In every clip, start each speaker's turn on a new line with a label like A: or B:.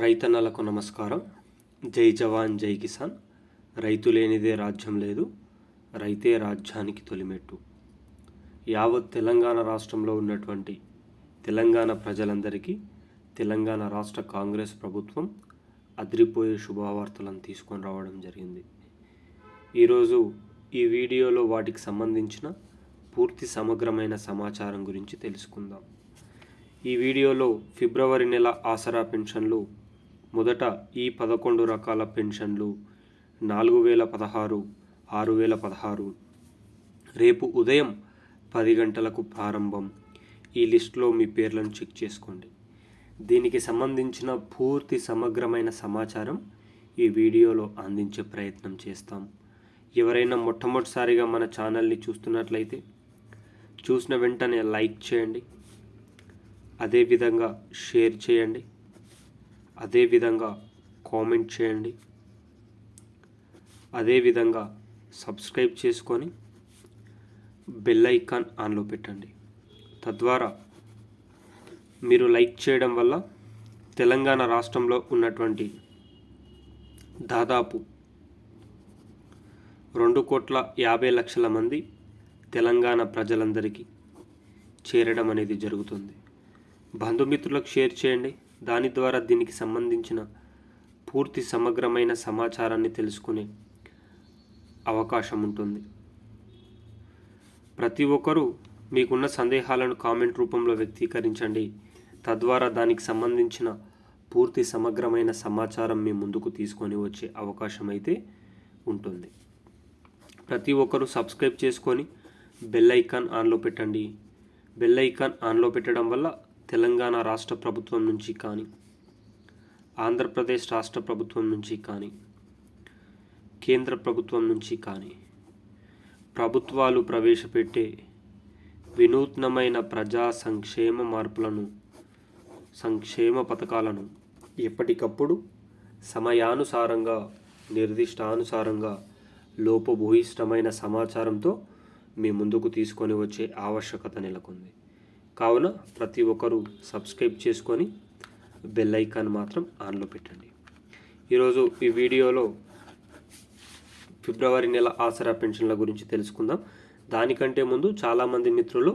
A: రైతన్నలకు నమస్కారం. జై జవాన్ జై కిసాన్. రైతు లేనిదే రాజ్యం లేదు, రైతే రాజ్యానికి తొలిమెట్టు. యావత్ తెలంగాణ రాష్ట్రంలో ఉన్నటువంటి తెలంగాణ ప్రజలందరికీ తెలంగాణ రాష్ట్ర కాంగ్రెస్ ప్రభుత్వం అదిరిపోయే శుభవార్తలను తీసుకొని రావడం జరిగింది. ఈరోజు ఈ వీడియోలో వాటికి సంబంధించిన పూర్తి సమగ్రమైన సమాచారం గురించి తెలుసుకుందాం. ఈ వీడియోలో ఫిబ్రవరి నెల ఆసరా పెన్షన్లు, మొదట ఈ 11 రకాల పెన్షన్లు 4016, 6016 రేపు ఉదయం 10 గంటలకు ప్రారంభం. ఈ లిస్టులో మీ పేర్లను చెక్ చేసుకోండి. దీనికి సంబంధించిన పూర్తి సమగ్రమైన సమాచారం ఈ వీడియోలో అందించే ప్రయత్నం చేస్తాం. ఎవరైనా మొట్టమొదటిసారిగా మన ఛానల్ని చూస్తున్నట్లయితే చూసిన వెంటనే లైక్ చేయండి, అదేవిధంగా షేర్ చేయండి, అదేవిధంగా కామెంట్ చేయండి, అదేవిధంగా సబ్స్క్రైబ్ చేసుకొని బెల్ ఐకాన్ ఆన్లో పెట్టండి. తద్వారా మీరు లైక్ చేయడం వల్ల తెలంగాణ రాష్ట్రంలో ఉన్నటువంటి దాదాపు 2,50,00,000 మంది తెలంగాణ ప్రజలందరికీ చేరడం అనేది జరుగుతుంది. బంధుమిత్రులకు షేర్ చేయండి. దాని ద్వారా దీనికి సంబంధించిన పూర్తి సమగ్రమైన సమాచారాన్ని తెలుసుకునే అవకాశం ఉంటుంది. ప్రతి ఒక్కరూ మీకున్న సందేహాలను కామెంట్ రూపంలో వ్యక్తీకరించండి. తద్వారా దానికి సంబంధించిన పూర్తి సమగ్రమైన సమాచారం మీ ముందుకు తీసుకొని వచ్చే అవకాశం అయితే ఉంటుంది. ప్రతి ఒక్కరూ సబ్స్క్రైబ్ చేసుకొని బెల్ ఐకాన్ ఆన్లో పెట్టండి. బెల్ ఐకాన్ ఆన్లో పెట్టడం వల్ల తెలంగాణ రాష్ట్ర ప్రభుత్వం నుంచి కానీ, ఆంధ్రప్రదేశ్ రాష్ట్ర ప్రభుత్వం నుంచి కానీ, కేంద్ర ప్రభుత్వం నుంచి కానీ ప్రభుత్వాలు ప్రవేశపెట్టే వినూత్నమైన ప్రజా సంక్షేమ పథకాలను ఎప్పటికప్పుడు సమయానుసారంగా, నిర్దిష్టానుసారంగా లోపభూయిష్టమైన సమాచారంతో మీ ముందుకు తీసుకొని వచ్చే ఆవశ్యకత నెలకొంది. కావున ప్రతి ఒక్కరూ సబ్స్క్రైబ్ చేసుకొని బెల్ ఐకాన్ మాత్రం ఆన్లో పెట్టండి. ఈరోజు ఈ వీడియోలో ఫిబ్రవరి నెల ఆసరా పెన్షన్ల గురించి తెలుసుకుందాం. దానికంటే ముందు చాలామంది మిత్రులు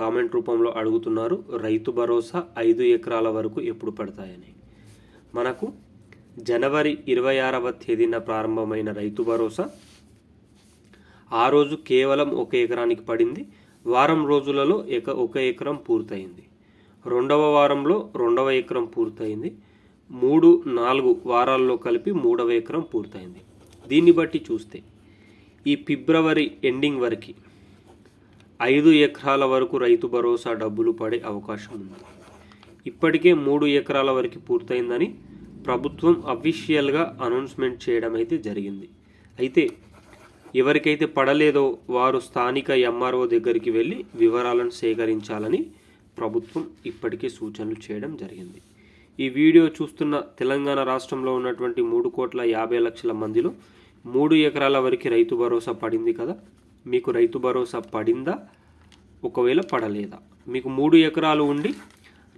A: కామెంట్ రూపంలో అడుగుతున్నారు, రైతు భరోసా 5 ఎకరాల వరకు ఎప్పుడు పడతాయని. మనకు జనవరి 26వ తేదీన ప్రారంభమైన రైతు భరోసా ఆ రోజు కేవలం 1 ఎకరానికి పడింది. వారం రోజులలో 1 ఎకరం పూర్తయింది. రెండవ వారంలో 2వ ఎకరం పూర్తయింది. 3-4 వారాల్లో కలిపి 3వ ఎకరం పూర్తయింది. దీన్ని బట్టి చూస్తే ఈ ఫిబ్రవరి ఎండింగ్ వరకు 5 ఎకరాల వరకు రైతు భరోసా డబ్బులు పడే అవకాశం ఉంది. ఇప్పటికే 3 ఎకరాల వరకు పూర్తయిందని ప్రభుత్వం అఫీషియల్గా అనౌన్స్మెంట్ చేయడం అయితే జరిగింది. అయితే ఎవరికైతే పడలేదో వారు స్థానిక ఎంఆర్ఓ దగ్గరికి వెళ్ళి వివరాలను సేకరించాలని ప్రభుత్వం ఇప్పటికే సూచనలు చేయడం జరిగింది. ఈ వీడియో చూస్తున్న తెలంగాణ రాష్ట్రంలో ఉన్నటువంటి 3,50,00,000 మందిలో 3 ఎకరాల వరకు రైతు భరోసా పడింది కదా. మీకు రైతు భరోసా పడిందా? ఒకవేళ పడలేదా? మీకు 3 ఎకరాలు ఉండి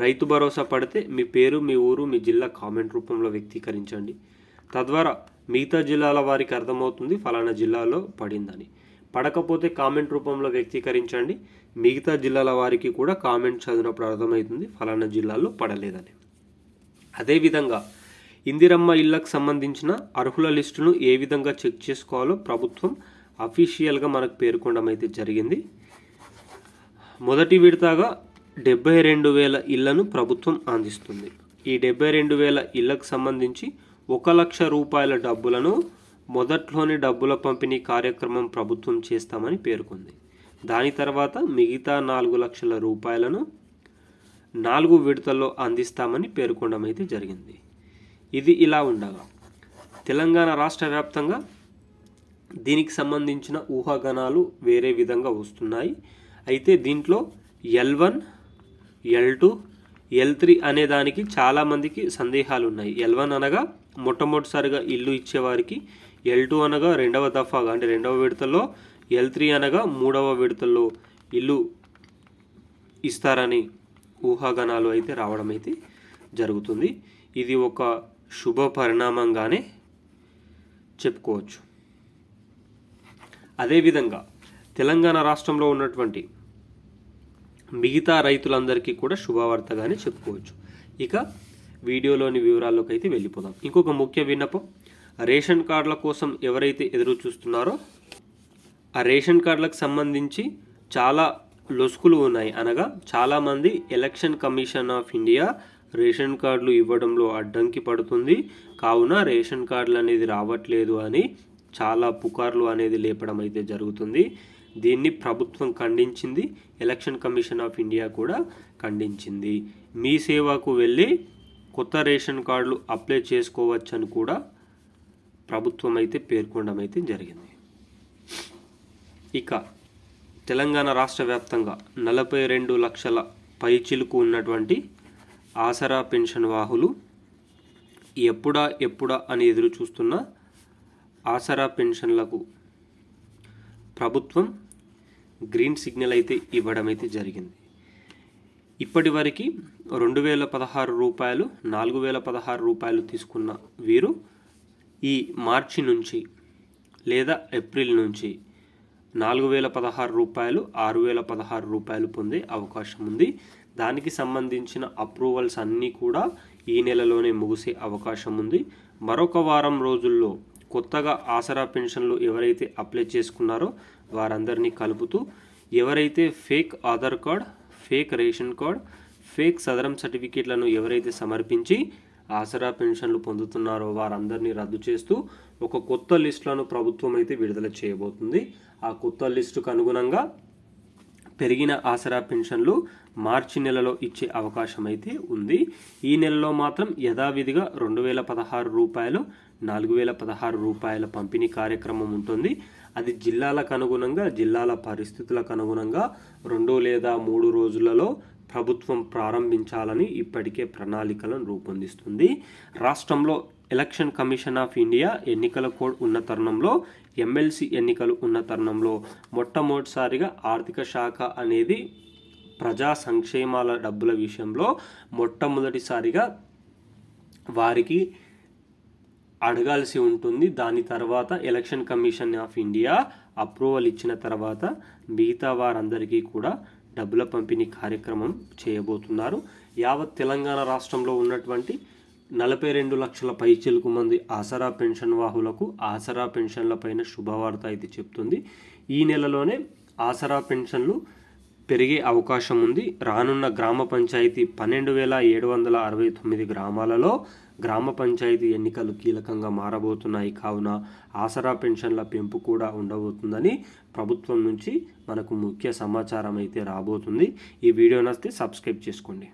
A: రైతు భరోసా పడితే మీ పేరు, మీ ఊరు, మీ జిల్లా కామెంట్ రూపంలో వ్యక్తీకరించండి. తద్వారా మిగతా జిల్లాల వారికి అర్థమవుతుంది ఫలానా జిల్లాలో పడిందని. పడకపోతే కామెంట్ రూపంలో వ్యక్తీకరించండి. మిగతా జిల్లాల వారికి కూడా కామెంట్ చదివినప్పుడు అర్థమవుతుంది ఫలానా జిల్లాలో పడలేదని. అదేవిధంగా ఇందిరమ్మ ఇళ్లకు సంబంధించిన అర్హుల లిస్టును ఏ విధంగా చెక్ చేసుకోవాలో ప్రభుత్వం అఫీషియల్గా మనకు పేర్కొనడం అయితే జరిగింది. మొదటి విడతగా 72,000 ఇళ్లను ప్రభుత్వం అందిస్తుంది. ఈ 72,000 ఇళ్లకు సంబంధించి 1,00,000 రూపాయల డబ్బులను మొదట్లోనే డబ్బుల పంపిణీ కార్యక్రమం ప్రభుత్వం చేస్తామని పేర్కొంది. దాని తర్వాత మిగతా 4,00,000 రూపాయలను 4 విడతల్లో అందిస్తామని పేర్కొనడం అయితే జరిగింది. ఇది ఇలా ఉండగా తెలంగాణ రాష్ట్ర వ్యాప్తంగా దీనికి సంబంధించిన ఊహాగానాలు వేరే విధంగా వస్తున్నాయి. అయితే దీంట్లో L1, L2, L3 అనే దానికి చాలామందికి సందేహాలు ఉన్నాయి. L1 అనగా మొట్టమొదటిసారిగా ఇల్లు ఇచ్చేవారికి, L2 అనగా 2వ దఫాగా అంటే 2వ విడతల్లో, L3 అనగా 3వ విడతల్లో ఇల్లు ఇస్తారని ఊహాగానాలు అయితే రావడం అయితే జరుగుతుంది. ఇది ఒక శుభ పరిణామంగానే చెప్పుకోవచ్చు. అదేవిధంగా తెలంగాణ రాష్ట్రంలో ఉన్నటువంటి మిగతా రైతులందరికీ కూడా శుభవార్తగానే చెప్పుకోవచ్చు. ఇక వీడియోలోని వివరాల్లోకి అయితే వెళ్ళిపోదాం. ఇంకొక ముఖ్య విన్నపం, రేషన్ కార్డుల కోసం ఎవరైతే ఎదురు చూస్తున్నారో ఆ రేషన్ కార్డులకు సంబంధించి చాలా లొసుకులు ఉన్నాయి. అనగా చాలామంది election commission of India ration కార్డులు ఇవ్వడంలో అడ్డంకి పడుతుంది, కావున రేషన్ కార్డులు అనేది రావట్లేదు అని చాలా పుకార్లు అనేది లేపడం అయితే జరుగుతుంది. దీన్ని ప్రభుత్వం ఖండించింది, ఎలక్షన్ కమిషన్ ఆఫ్ ఇండియా కూడా ఖండించింది. మీ సేవకు వెళ్ళి కొత్త రేషన్ కార్డులు అప్లై చేసుకోవచ్చని కూడా ప్రభుత్వం అయితే పేర్కొనడం అయితే జరిగింది. ఇక తెలంగాణ రాష్ట్ర వ్యాప్తంగా 42 లక్షల పైచిలుకు ఉన్నటువంటి ఆసరా పెన్షన్ వాహులు ఎప్పుడా అని ఎదురు చూస్తున్న ఆసరా పెన్షన్లకు ప్రభుత్వం గ్రీన్ సిగ్నల్ అయితే ఇవ్వడం అయితే జరిగింది. ఇప్పటి వరకు 2016 రూపాయలు 4016 రూపాయలు తీసుకున్న వీరు ఈ మార్చి నుంచి లేదా ఏప్రిల్ నుంచి 4016 రూపాయలు 6016 రూపాయలు పొందే అవకాశం ఉంది. దానికి సంబంధించిన అప్రూవల్స్ అన్నీ కూడా ఈ నెలలోనే ముగిసే అవకాశం ఉంది. మరొక వారం రోజుల్లో కొత్తగా ఆసరా పెన్షన్లు ఎవరైతే అప్లై చేసుకున్నారో వారందరినీ కలుపుతూ ఎవరైతే fake Aadhaar card, fake ration card, fake Sadaram సర్టిఫికేట్లను ఎవరైతే సమర్పించి ఆసరా పెన్షన్లు పొందుతున్నారో వారందరినీ రద్దు చేస్తూ ఒక కొత్త లిస్టులను ప్రభుత్వం అయితే విడుదల చేయబోతుంది. ఆ కొత్త లిస్టుకు అనుగుణంగా పెరిగిన ఆసరా పెన్షన్లు మార్చి నెలలో ఇచ్చే అవకాశం అయితే ఉంది. ఈ నెలలో మాత్రం యథావిధిగా 2016 రూపాయలు 4016 రూపాయల పంపిణీ కార్యక్రమం ఉంటుంది. అది జిల్లాలకు అనుగుణంగా, జిల్లాల పరిస్థితులకు అనుగుణంగా 2 లేదా 3 రోజులలో ప్రభుత్వం ప్రారంభించాలని ఇప్పటికే ప్రణాళికలను రూపొందిస్తుంది. రాష్ట్రంలో ఎలక్షన్ కమిషన్ ఆఫ్ ఇండియా ఎన్నికల కోడ్ ఉన్న తరుణంలో, ఎమ్మెల్సీ ఎన్నికలు ఉన్న తరుణంలో మొట్టమొదటిసారిగా ఆర్థిక శాఖ అనేది ప్రజా సంక్షేమాల డబ్బుల విషయంలో మొట్టమొదటిసారిగా వారికి అడగాల్సి ఉంటుంది. దాని తర్వాత election commission of India approval ఇచ్చిన తర్వాత మిగతా వారందరికీ కూడా డబ్బుల పంపిణీ కార్యక్రమం చేయబోతున్నారు. యావత్ తెలంగాణ రాష్ట్రంలో ఉన్నటువంటి 42 లక్షల పైచిలుకు మంది ఆసరా పెన్షన్ వాహులకు ఆసరా పెన్షన్ల పైన శుభవార్త అయితే చెప్తుంది. ఈ నెలలోనే ఆసరా పెన్షన్లు పెరిగే అవకాశం ఉంది. రానున్న గ్రామ పంచాయతీ 12,769 గ్రామాలలో గ్రామ పంచాయతీ ఎన్నికలు కీలకంగా మారబోతున్నాయి. కావున ఆసరా పెన్షన్ల పెంపు కూడా ఉండబోతుందని ప్రభుత్వం నుంచి మనకు ముఖ్య సమాచారం అయితే రాబోతుంది. ఈ వీడియో నచ్చితే సబ్స్క్రైబ్ చేసుకోండి.